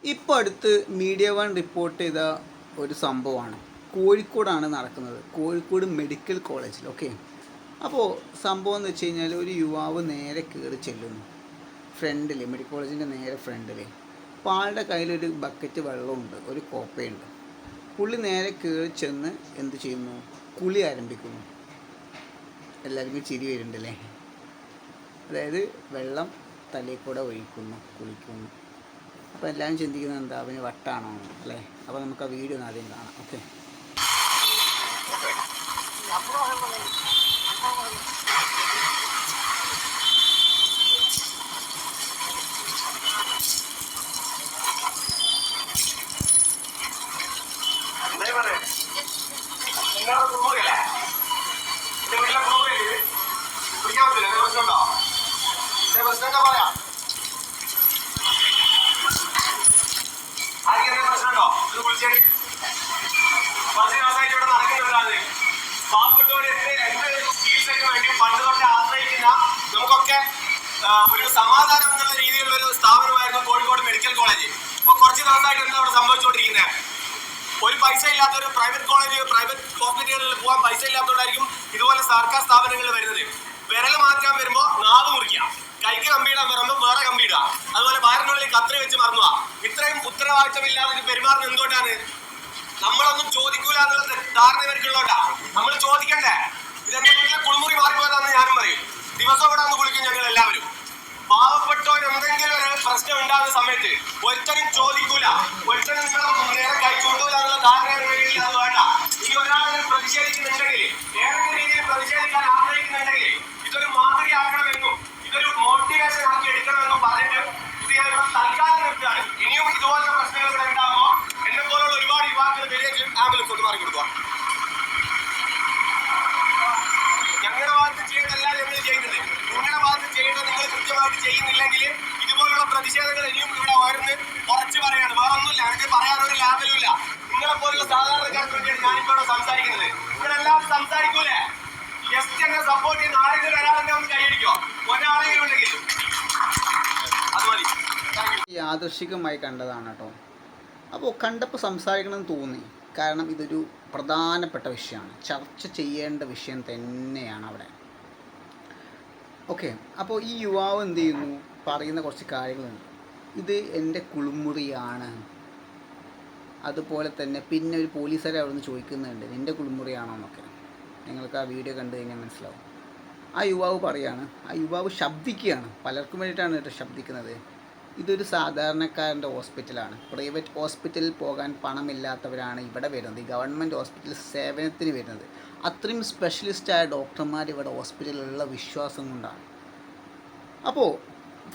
ഇപ്പോൾ അടുത്ത് media one report ചെയ്ത ഒരു സംഭവമാണ്. കോഴിക്കോടാണ് നടക്കുന്നത്, കോഴിക്കോട് മെഡിക്കൽ കോളേജിൽ. ഓക്കെ, അപ്പോൾ സംഭവം എന്ന് വെച്ച് കഴിഞ്ഞാൽ ഒരു യുവാവ് നേരെ കയറി ചെല്ലുന്നു ഫ്രണ്ടിൽ, മെഡിക്കൽ കോളേജിൻ്റെ നേരെ ഫ്രണ്ടിൽ. അപ്പോൾ ആളുടെ കയ്യിലൊരു ബക്കറ്റ് വെള്ളമുണ്ട്, ഒരു കോപ്പയുണ്ട്. പുള്ളി നേരെ കയറി ചെന്ന് എന്ത് ചെയ്യുന്നു? കുളി ആരംഭിക്കുന്നു. എല്ലാവർക്കും ചിരി വരുന്നുണ്ടല്ലേ? അതായത് വെള്ളം തലയിൽ കൂടെ ഒഴിക്കുന്നു, കുളിക്കുന്നു. അപ്പോൾ എല്ലാവരും ചിന്തിക്കുന്നത് എന്താ, അവന് വട്ടാണോ അല്ലേ? അപ്പോൾ നമുക്ക് ആ വീഡിയോ ഒന്ന് ആദ്യം കാണാം. ഓക്കെ, നമുക്കൊക്കെ ഒരു സമാധാനം എന്നുള്ള രീതിയിലുള്ള ഒരു സ്ഥാപനമായിരുന്നു കോഴിക്കോട് മെഡിക്കൽ കോളേജ്. ഇപ്പൊ കുറച്ച് ദിവസമായിട്ട് എന്താ അവിടെ സംഭവിച്ചുകൊണ്ടിരിക്കുന്നത്? ഒരു പൈസ ഇല്ലാത്ത ഒരു പ്രൈവറ്റ് കോളേജ്, പ്രൈവറ്റ് ഹോസ്പിറ്റലുകളിൽ പോകാൻ പൈസ ഇല്ലാത്തതുകൊണ്ടായിരിക്കും ഇതുപോലെ സർക്കാർ സ്ഥാപനങ്ങളിൽ വരുന്നത്. വിരൽ മാറ്റാൻ വരുമ്പോൾ നാവ് മുറിക്കുക, കൈക്ക് കമ്പിയിടാൻ പറയുമ്പോൾ വേറെ കമ്പിയിടുക, അതുപോലെ വയറിനുള്ളിൽ കത്രി വെച്ച് മറന്നുക. ഇത്രയും ഉത്തരവാദിത്തമില്ലാതെ പെരുമാറുന്നത് എന്തുകൊണ്ടാണ്? നമ്മളൊന്നും ചോദിക്കൂല എന്നുള്ള ധാരണ ഇവർക്കുള്ളോണ്ടാ. നമ്മൾ ചോദിക്കണ്ടേ? ഇതെന്റെ വീട്ടിലെ കുളിമുറി മാറിപ്പോയതാണെന്ന് ഞാനും പറയും. ദിവസം ഇവിടെ വന്ന് കുളിക്കും ഞങ്ങൾ എല്ലാവരും. പാവപ്പെട്ടവർ എന്തെങ്കിലും ഒരു പ്രശ്നം ഉണ്ടാകുന്ന സമയത്ത് ഒരുത്തനും ചോദിക്കൂല, ഒരുത്തനും നിങ്ങളെ നേരെ കൈ ചൂണ്ടൂല എന്നുള്ള ധാരണ വേണ്ടി അത് വേണ്ട. ഇനി ഒരാളെങ്കിലും പ്രതിഷേധിക്കുന്നുണ്ടെങ്കിൽ, ഏതെങ്കിലും രീതിയിൽ പ്രതിഷേധിക്കാൻ ആഗ്രഹിക്കുന്നുണ്ടെങ്കിൽ ഇതൊരു മാതൃകയാക്കണമെന്നും ഇതൊരു മോട്ടിവേഷൻ ആക്കി എടുക്കണമെന്നും പറഞ്ഞിട്ട് ഇത് ഞാൻ ഇവിടെ തൽക്കാലം നിർത്തുകയാണ്. ഇനിയും ഇതുപോലത്തെ പ്രശ്നങ്ങൾ ഇവിടെ ഉണ്ടാകുമോ എന്നെ പോലുള്ള ഒരുപാട് യുവാക്കൾ വലിയ ആംബുലൻസ് കൊണ്ട് മാറി കൊടുക്കുക. ഞങ്ങളുടെ ഭാഗത്ത് ചെയ്യേണ്ടതല്ല ഞങ്ങൾ ചെയ്യുന്നത്. നിങ്ങളുടെ ഭാഗത്ത് ചെയ്യേണ്ടത് നിങ്ങൾ കൃത്യമായിട്ട് ചെയ്യുന്നില്ലെങ്കിൽ ഇതുപോലുള്ള പ്രതിഷേധങ്ങൾ ഇനിയും ഇവിടെ ഉയർന്ന് കുറച്ച് പറയാണ്. വേറെ ഒന്നുമില്ല, എനിക്ക് പറയാനൊരു ലാഭലും ഇല്ല. നിങ്ങളെ പോലുള്ള സാധാരണക്കാർക്ക് വേണ്ടിയാണ് ഞാനിപ്പോൾ ഇവിടെ സംസാരിക്കുന്നത്. നിങ്ങളെല്ലാവരും സംസാരിക്കൂലേ? ജസ്റ്റ് എന്നെ സപ്പോർട്ട് ചെയ്യുന്ന ആരെങ്കിലും ഒരാളെന്നെ ഒന്ന് കൈയടിക്കോ? ഒരാളെങ്കിലും ഉണ്ടെങ്കിൽ അത് മതി. യാദൃശികമായി കണ്ടതാണ് കേട്ടോ. അപ്പോൾ കണ്ടപ്പോൾ സംസാരിക്കണമെന്ന് തോന്നി. കാരണം ഇതൊരു പ്രധാനപ്പെട്ട വിഷയമാണ്, ചർച്ച ചെയ്യേണ്ട വിഷയം തന്നെയാണ് അവിടെ. ഓക്കെ, അപ്പോൾ ഈ യുവാവ് എന്ത് ചെയ്യുന്നു? പറയുന്ന കുറച്ച് കാര്യങ്ങളുണ്ട്. ഇത് എൻ്റെ കുളിമുറിയാണ്. അതുപോലെ തന്നെ പിന്നെ ഒരു പോലീസുകാരെ അവിടെ നിന്ന് ചോദിക്കുന്നുണ്ട്, നിൻ്റെ കുളിമുറിയാണോ എന്നൊക്കെ. നിങ്ങൾക്ക് ആ വീഡിയോ കണ്ടു കഴിഞ്ഞാൽ മനസ്സിലാവും. ആ യുവാവ് പറയാണ്, ആ യുവാവ് ശബ്ദിക്കുകയാണ്. പലർക്കും വേണ്ടിയിട്ടാണ് കേട്ടോ ശബ്ദിക്കുന്നത്. ഇതൊരു സാധാരണക്കാരൻ്റെ ഹോസ്പിറ്റലാണ്. പ്രൈവറ്റ് ഹോസ്പിറ്റലിൽ പോകാൻ പണമില്ലാത്തവരാണ് ഇവിടെ വരുന്നത്, ഈ ഗവൺമെൻറ് ഹോസ്പിറ്റൽ സേവനത്തിന് വരുന്നത്. അത്രയും സ്പെഷ്യലിസ്റ്റായ ഡോക്ടർമാർ ഇവിടെ ഹോസ്പിറ്റലിലുള്ള വിശ്വാസം കൊണ്ടാണ്. അപ്പോൾ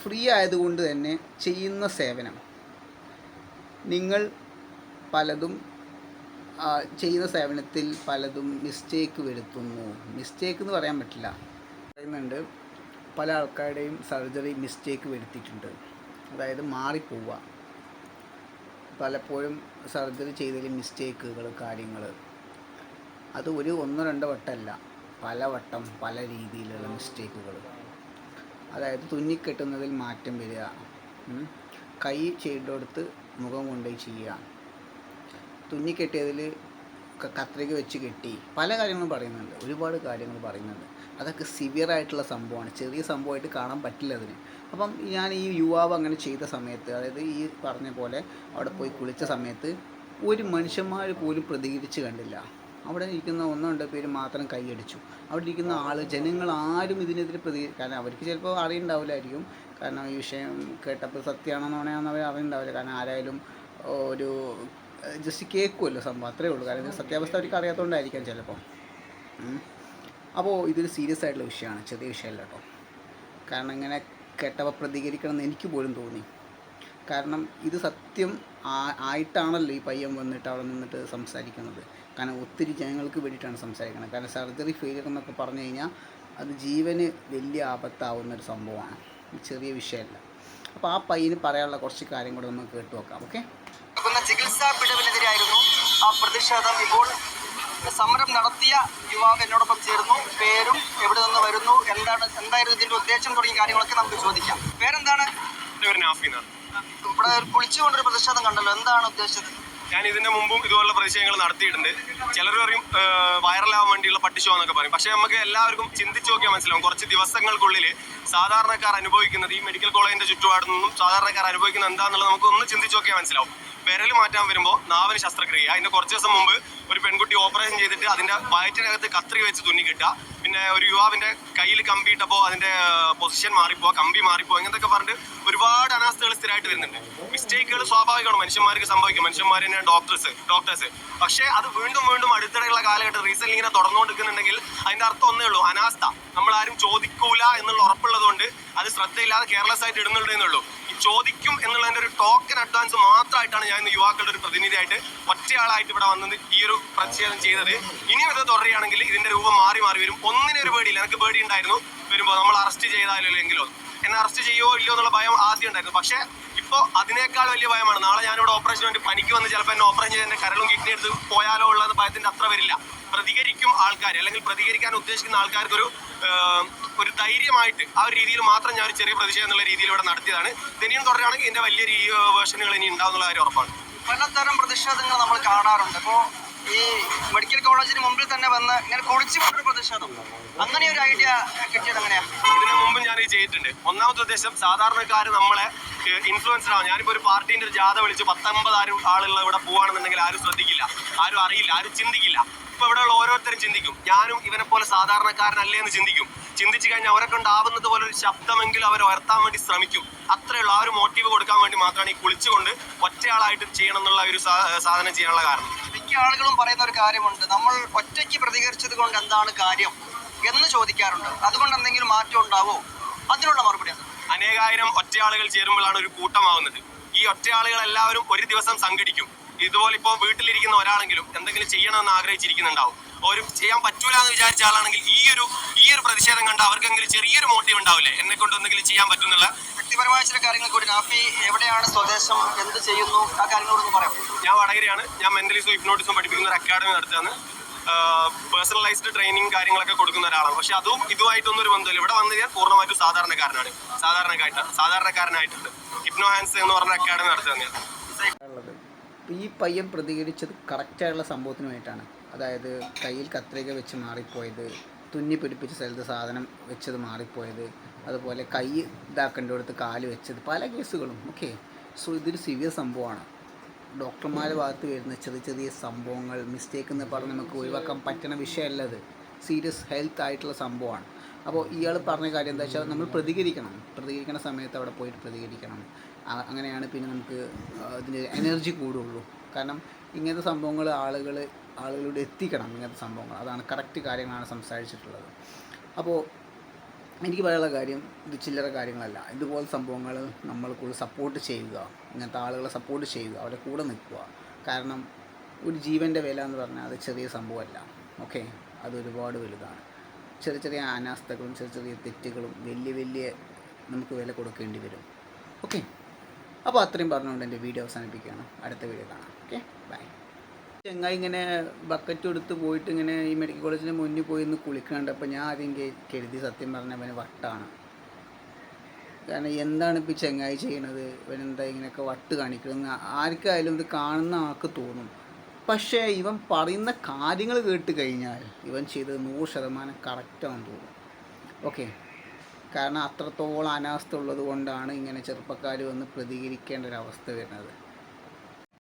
ഫ്രീ ആയതുകൊണ്ട് തന്നെ ചെയ്യുന്ന സേവനം, നിങ്ങൾ പലതും ചെയ്യുന്ന സേവനത്തിൽ പലതും മിസ്റ്റേക്ക് വരുത്തുന്നു. മിസ്റ്റേക്ക് എന്ന് പറയാൻ പറ്റില്ല, പറയുന്നുണ്ട്. പല ആൾക്കാരുടെയും സർജറി മിസ്റ്റേക്ക് വരുത്തിയിട്ടുണ്ട്, അതായത് മാറിപ്പോവുക. പലപ്പോഴും സർജറി ചെയ്തതിൽ മിസ്റ്റേക്കുകൾ, കാര്യങ്ങൾ അത് ഒന്നോ രണ്ടോ വട്ടമല്ല, പല വട്ടം പല രീതിയിലുള്ള മിസ്റ്റേക്കുകൾ. അതായത് തുന്നിക്കെട്ടുന്നതിൽ മാറ്റം വരിക, കൈ ചെയ്തെടുത്ത് മുഖം കൊണ്ടുപോയി ചെയ്യുക, തുന്നിക്കെട്ടിയതിൽ കത്രിക വെച്ച് കെട്ടി, പല കാര്യങ്ങളും പറയുന്നുണ്ട്, ഒരുപാട് കാര്യങ്ങൾ പറയുന്നുണ്ട്. അതൊക്കെ സിവിയറായിട്ടുള്ള സംഭവമാണ്, ചെറിയ സംഭവമായിട്ട് കാണാൻ പറ്റില്ല അതിന്. അപ്പം ഞാൻ ഈ യുവാവ് അങ്ങനെ ചെയ്ത സമയത്ത്, അതായത് ഈ പറഞ്ഞ പോലെ അവിടെ പോയി കുളിച്ച സമയത്ത് ഒരു മനുഷ്യന്മാർ പോലും പ്രതികരിച്ച് കണ്ടില്ല. അവിടെ ഇരിക്കുന്ന ഒന്നോ രണ്ടോ പേര് മാത്രം കൈയടിച്ചു. അവിടെ ഇരിക്കുന്ന ജനങ്ങൾ ആരും ഇതിനെതിരെ കാരണം അവർക്ക് ചിലപ്പോൾ അറിയുണ്ടാവില്ലായിരിക്കും. കാരണം ഈ വിഷയം കേട്ടപ്പോൾ സത്യമാണെന്ന് പറയാമെന്ന് അവർ അറിയുണ്ടാവില്ല. കാരണം ആരായാലും ഒരു ജസ്റ്റ് കേൾക്കുമല്ലോ സംഭവം, അത്രേ ഉള്ളൂ. കാരണം സത്യാവസ്ഥ അവർക്ക് അറിയാത്തതുകൊണ്ടായിരിക്കാം ചിലപ്പോൾ. അപ്പോൾ ഇതൊരു സീരിയസ് ആയിട്ടുള്ള വിഷയമാണ്, ചെറിയ വിഷയമല്ല കേട്ടോ. കാരണം ഇങ്ങനെ കേട്ടപ്പോൾ പ്രതികരിക്കണം എന്ന് എനിക്ക് പോലും തോന്നി. കാരണം ഇത് സത്യം ആയിട്ടാണല്ലോ ഈ പയ്യൻ വന്നിട്ട് അവിടെ നിന്നിട്ട് സംസാരിക്കുന്നത്. കാരണം ഒത്തിരി ജനങ്ങൾക്ക് വേണ്ടിയിട്ടാണ് സംസാരിക്കുന്നത്. കാരണം സർജറി ഫെയിലിയർ എന്നൊക്കെ പറഞ്ഞു കഴിഞ്ഞാൽ അത് ജീവന് വലിയ ആപത്താവുന്നൊരു സംഭവമാണ്, ചെറിയ വിഷയമല്ല. അപ്പോൾ ആ പയ്യന് പറയാനുള്ള കുറച്ച് കാര്യം കൂടെ നമുക്ക് കേട്ടു നോക്കാം. ഓക്കെ, ചികിത്സാ പിഴവിനെതിരായിരുന്നു ആ പ്രതിഷേധം. ഇപ്പോൾ സമരം നടത്തിയ യുവാവ് എന്നോടൊപ്പം ചേർന്നു. പേരും എവിടെ നിന്ന് വരുന്നു, എന്തായിരുന്നു ഇതിന്റെ ഉദ്ദേശം തുടങ്ങിയ കാര്യങ്ങളൊക്കെ നമുക്ക് ചോദിക്കാം. പേരെന്താണ്? ഇവിടെ കുളിച്ചുകൊണ്ടൊരു പ്രതിഷേധം കണ്ടല്ലോ, എന്താണ് ഉദ്ദേശിച്ചത്? ഞാൻ ഇതിന്റെ മുമ്പും ഇതുപോലുള്ള പ്രതിഷേധങ്ങൾ നടത്തിയിട്ടുണ്ട്. ചിലർ പറയും വൈറലാവാൻ വേണ്ടിയുള്ള പട്ടിഷോ എന്നൊക്കെ പറയും. പക്ഷേ നമുക്ക് എല്ലാവർക്കും ചിന്തിച്ചു നോക്കിയാൽ മനസ്സിലാവും, കുറച്ച് ദിവസങ്ങൾക്കുള്ളിൽ സാധാരണക്കാർ അനുഭവിക്കുന്നത്, ഈ മെഡിക്കൽ കോളേജിന്റെ ചുറ്റുപാടിൽ നിന്നും സാധാരണക്കാർ അനുഭവിക്കുന്നത് എന്താണെന്നുള്ളത് നമുക്ക് ഒന്ന് ചിന്തിച്ചു നോക്കിയാൽ മനസ്സിലാവും. വിരൽ മാറ്റാൻ വരുമ്പോൾ നാവിന് ശസ്ത്രക്രിയ. അതിന്റെ കുറച്ച് ദിവസം മുമ്പ് ഒരു പെൺകുട്ടി ഓപ്പറേഷൻ ചെയ്തിട്ട് അതിന്റെ വയറ്റിനകത്ത് കത്രിക വെച്ച് തുന്നിക്കിട്ടുക. പിന്നെ ഒരു യുവാവിന്റെ കയ്യിൽ കമ്പിയിട്ടപ്പോൾ അതിന്റെ പൊസിഷൻ മാറിപ്പോ, കമ്പി മാറിപ്പോ, ഇങ്ങനത്തെ പറഞ്ഞിട്ട് ഒരുപാട് അനാസ്ഥകൾ സ്ഥിരമായിട്ട് വരുന്നുണ്ട്. മിസ്റ്റേക്കുകൾ സ്വാഭാവികമാണ്, മനുഷ്യന്മാർക്ക് സംഭവിക്കും. മനുഷ്യന്മാർ തന്നെയാണ് ഡോക്ടേഴ്സ്. പക്ഷേ അത് വീണ്ടും വീണ്ടും അടുത്തിടെയുള്ള കാലഘട്ടം റീസെന്റ് ഇങ്ങനെ തുടർന്നുകൊണ്ടിരിക്കുന്നുണ്ടെങ്കിൽ അതിന്റെ അർത്ഥം ഒന്നേ ഉള്ളൂ, അനാസ്ഥ. നമ്മളാരും ചോദിക്കൂല എന്നുള്ള ഉറപ്പുള്ളതുകൊണ്ട് അത് ശ്രദ്ധയില്ലാതെ കെയർലെസ് ആയിട്ട് ഇടുന്നുണ്ടെന്നുള്ളൂ. ഈ ചോദിക്കും എന്നുള്ളതിന്റെ ഒരു ടോക്കൺ അഡ്വാൻസ് മാത്രമായിട്ടാണ് ഞാൻ ഇന്ന് യുവാക്കളുടെ ഒരു പ്രതിനിധിയായിട്ട് ഒറ്റയാളായിട്ട് ഇവിടെ വന്നത് ഈ ഒരു പ്രതിഷേധം ചെയ്തത്. ഇനിയും ഇത് തുടരുകയാണെങ്കിൽ ഇതിന്റെ രൂപം മാറി വരും. ഒന്നിനൊരു പേടിയില്ല. എനിക്ക് പേടി ഉണ്ടായിരുന്നു വരുമ്പോൾ നമ്മൾ അറസ്റ്റ് ചെയ്താലെങ്കിലോ, എന്നെ അറസ്റ്റ് ചെയ്യുമോ ഇല്ലയോ എന്നുള്ള ഭയം ആദ്യം ഉണ്ടായിരുന്നു. പക്ഷേ ഇപ്പോൾ അതിനേക്കാൾ വലിയ ഭയമാണ്. നാളെ ഞാനിവിടെ ഓപ്പറേഷന് വേണ്ടി പനിക്ക് വന്ന് ചിലപ്പോൾ എന്നെ ഓപ്പറേഷൻ ചെയ്ത് എന്റെ കരളും കിഡ്നി എടുത്ത് പോയാലോ ഉള്ളത് ഭയത്തിന്റെ അത്ര വരില്ല. പ്രതികരിക്കും ആൾക്കാർ, അല്ലെങ്കിൽ പ്രതികരിക്കാൻ ഉദ്ദേശിക്കുന്ന ആൾക്കാർക്ക് ഒരു ധൈര്യമായിട്ട് ആ ഒരു രീതിയിൽ മാത്രം ഞാൻ ഒരു ചെറിയ പ്രതിഷേധം എന്നുള്ള രീതിയിൽ ഇവിടെ നടത്തിയതാണ്. ഇനിയും തുടരുകയാണെങ്കിൽ ഇതിന്റെ വലിയ വേർഷനുകൾ ഇനി ഉണ്ടാവുന്നുള്ള കാര്യം ഉറപ്പാണ്. പലതരം പ്രതിഷേധങ്ങൾ നമ്മൾ കാണാറുണ്ട്. ഇപ്പോൾ ഈ മെഡിക്കൽ കോളേജിന് മുമ്പിൽ തന്നെ വന്ന് ഇങ്ങനെ കുളിച്ചുകൊണ്ടൊരു പ്രതിഷേധം, അങ്ങനെ ഒരു ഐഡിയ കിട്ടിയത് എങ്ങനെയാണ്? ഇതിനു മുമ്പ് ഞാൻ ഇത് ചെയ്തിട്ടുണ്ട്. ഒന്നാമത്തെ ഉദ്ദേശം സാധാരണക്കാർ നമ്മളെ ഇൻഫ്ലുവൻസ്ഡ് ആവും. ഞാനിപ്പോൾ ഒരു പാർട്ടീൻ്റെ ഒരു ജാഥ വിളിച്ച് 19 ആളുകൾ ഇവിടെ പോവുകയാണെന്നുണ്ടെങ്കിൽ ആരും ശ്രദ്ധിക്കില്ല, ആരും അറിയില്ല, ആരും ചിന്തിക്കില്ല. ഇപ്പോൾ ഇവിടെയുള്ള ഓരോരുത്തരും ചിന്തിക്കും, ഞാനും ഇവനെ പോലെ സാധാരണക്കാരനല്ലേ എന്ന് ചിന്തിക്കും. ചിന്തിച്ചു കഴിഞ്ഞാൽ അവരെ കൊണ്ടാവുന്നത് പോലെ ഒരു ശബ്ദമെങ്കിലും അവർ ഉയർത്താൻ വേണ്ടി ശ്രമിക്കും. അത്രയുള്ള ആ ഒരു മോട്ടീവ് കൊടുക്കാൻ വേണ്ടി മാത്രമാണ് ഈ കുളിച്ചുകൊണ്ട് ഒറ്റയാളായിട്ട് ചെയ്യണം എന്നുള്ള ഒരു സാധനം ചെയ്യാനുള്ള കാരണം. മിക്ക ആളുകളും പറയുന്ന ഒരു കാര്യമുണ്ട്, നമ്മൾ ഒറ്റയ്ക്ക് പ്രതികരിച്ചത് കൊണ്ട് എന്താണ് കാര്യം എന്ന് ചോദിക്കാറുണ്ട്. അതുകൊണ്ട് എന്തെങ്കിലും മാറ്റം ഉണ്ടാവോ? അതിനുള്ള മറുപടി അനേകായിരം ഒറ്റയാളുകൾ ചേരുമ്പോഴാണ് ഒരു കൂട്ടമാവുന്നത്. ഈ ഒറ്റയാളുകൾ എല്ലാവരും ഒരു ദിവസം സംഘടിക്കും. ഇതുപോലെ ഇപ്പോൾ വീട്ടിലിരിക്കുന്ന ഒരാളെങ്കിലും എന്തെങ്കിലും ചെയ്യണമെന്ന് ആഗ്രഹിച്ചിരിക്കുന്നുണ്ടാവും. ഒരു ചെയ്യാൻ പറ്റൂല എന്ന് വിചാരിച്ച ആളാണെങ്കിൽ ഈ ഒരു പ്രതിഷേധം കണ്ട അവർക്കെങ്കിലും ചെറിയൊരു മോട്ടീവ് ഉണ്ടാവില്ലേ, എന്നെ കൊണ്ട് എന്തെങ്കിലും ചെയ്യാൻ പറ്റുന്നുള്ള. വ്യക്തിപരമായ ചില കാര്യങ്ങൾ കൂടി, നാഫി എവിടെയാണ് സ്വദേശം, എന്ത് ചെയ്യുന്നു, ആ കാര്യങ്ങളോടൊന്ന് പറയാം. ഞാൻ വടകരയാണ്. ഞാൻ മെന്റലിസം ഹിപ്നോട്ടിസം പഠിപ്പിക്കുന്ന ഒരു അക്കാഡമി നടത്തുകയാണ്. പേഴ്സണലൈസ്ഡ് ട്രെയിനിങ് കാര്യങ്ങളൊക്കെ കൊടുക്കുന്ന ഒരാളാണ്. പക്ഷെ അതും ഇതുമായിട്ടൊന്നും ഒരു ബന്ധമില്ല. ഇവിടെ വന്നു കഴിഞ്ഞാൽ പൂർണ്ണമായിട്ടും സാധാരണക്കാരനായിട്ടുണ്ട്. ഹിപ്നോ ഹാൻഡ്സ് എന്ന് പറഞ്ഞ അക്കാഡമി നടത്തുകയാണ്. ഈ പയ്യൻ പ്രതികരിച്ചത് കറക്റ്റായുള്ള സംഭവത്തിന് വേണ്ടിയിട്ടാണ്. അതായത് കയ്യിൽ കത്രിക വെച്ച് മാറിപ്പോയത്, തുന്നി പിടിപ്പിച്ച സ്ഥലത്ത് സാധനം വെച്ചത് മാറിപ്പോയത്, അതുപോലെ കൈ ഇതാക്കേണ്ടടുത്ത് കാല് വെച്ചത്, പല കേസുകളും. ഓക്കെ, സോ ഇതൊരു സിവിയർ സംഭവമാണ്. ഡോക്ടർമാരുടെ ഭാഗത്ത് വരുന്ന ചെറിയ ചെറിയ സംഭവങ്ങൾ, മിസ്റ്റേക്ക് എന്ന് പറഞ്ഞ് നമുക്ക് ഒഴിവാക്കാൻ പറ്റുന്ന വിഷയമല്ല. അത് സീരിയസ് ഹെൽത്ത് ആയിട്ടുള്ള സംഭവമാണ്. അപ്പോൾ ഇയാൾ പറഞ്ഞ കാര്യം എന്താ വെച്ചാൽ നമ്മൾ പ്രതികരിക്കുന്ന സമയത്ത് അവിടെ പോയിട്ട് പ്രതികരിക്കണം. അങ്ങനെയാണ് പിന്നെ നമുക്ക് അതിൻ്റെ എനർജി കൂടുള്ളൂ. കാരണം ഇങ്ങനത്തെ സംഭവങ്ങൾ ആളുകളോട് എത്തിക്കണം. ഇങ്ങനത്തെ സംഭവങ്ങൾ, അതാണ് കറക്റ്റ് കാര്യങ്ങളാണ് സംസാരിച്ചിട്ടുള്ളത്. അപ്പോൾ എനിക്ക് പറയാനുള്ള കാര്യം, ഇത് ചില്ലറ കാര്യങ്ങളല്ല. ഇതുപോലെ സംഭവങ്ങൾ നമ്മൾ കൂടുതൽ സപ്പോർട്ട് ചെയ്യുക, ഇങ്ങനത്തെ ആളുകളെ സപ്പോർട്ട് ചെയ്യുക, അവരുടെ കൂടെ നിൽക്കുക. കാരണം ഒരു ജീവൻ്റെ വില എന്ന് പറഞ്ഞാൽ അത് ചെറിയ സംഭവമല്ല. ഓക്കെ, അതൊരുപാട് വലുതാണ്. ചെറിയ ചെറിയ അനാസ്ഥകളും ചെറിയ ചെറിയ തെറ്റുകളും വലിയ നമുക്ക് വില കൊടുക്കേണ്ടി വരും. ഓക്കെ, അപ്പോൾ അത്രയും പറഞ്ഞുകൊണ്ട് എൻ്റെ വീഡിയോ അവസാനിപ്പിക്കുകയാണ്. അടുത്ത വീഡിയോ കാണാം. Okay, bye. ചെങ്ങായി ഇങ്ങനെ ബക്കറ്റ് എടുത്ത് പോയിട്ട് ഇങ്ങനെ ഈ മെഡിക്കൽ കോളേജിന് മുന്നിൽ പോയി ഒന്ന് കുളിക്കുന്നുണ്ട്. അപ്പോൾ ഞാൻ ആദ്യം കരുതി സത്യം പറഞ്ഞാൽ അവന് വട്ടാണ്. കാരണം എന്താണ് ഇപ്പോൾ ഈ ചെങ്ങായി ചെയ്യണത്, ഇവനെന്താ ഇങ്ങനെയൊക്കെ വട്ട് കാണിക്കുന്നത് ആർക്കായാലും ഇത് കാണുന്ന ആൾക്ക് തോന്നും. പക്ഷേ ഇവൻ പറയുന്ന കാര്യങ്ങൾ കേട്ട് കഴിഞ്ഞാൽ ഇവൻ ചെയ്തത് 100% കറക്റ്റാണെന്ന് തോന്നും. ഓക്കെ, കാരണം അത്രത്തോളം അനാസ്ഥ ഉള്ളത് കൊണ്ടാണ് ഇങ്ങനെ ചെറുപ്പക്കാർ വന്ന് പ്രതികരിക്കേണ്ട ഒരവസ്ഥ വരുന്നത്.